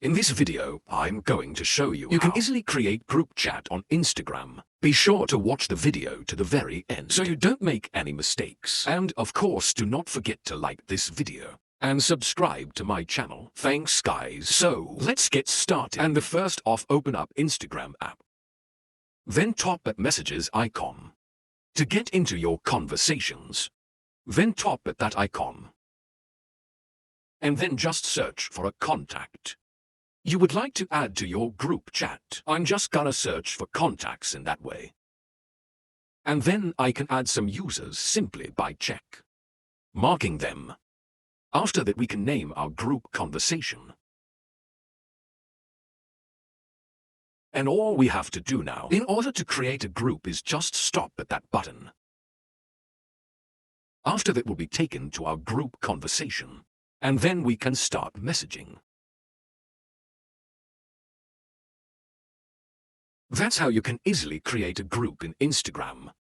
In this video, I'm going to show you how you can easily create group chat on Instagram. Be sure to watch the video to the very end so you don't make any mistakes. And of course, do not forget to like this video and subscribe to my channel. Thanks guys. So let's get started. And the first off, open up Instagram app. Then tap at messages icon to get into your conversations. Then tap at that icon. And then just search for a contact you would like to add to your group chat. I'm just gonna search for contacts in that way. And then I can add some users simply by check marking them. After that, we can name our group conversation. And all we have to do now in order to create a group is just stop at that button. After that, we'll be taken to our group conversation. And then we can start messaging. That's how you can easily create a group in Instagram.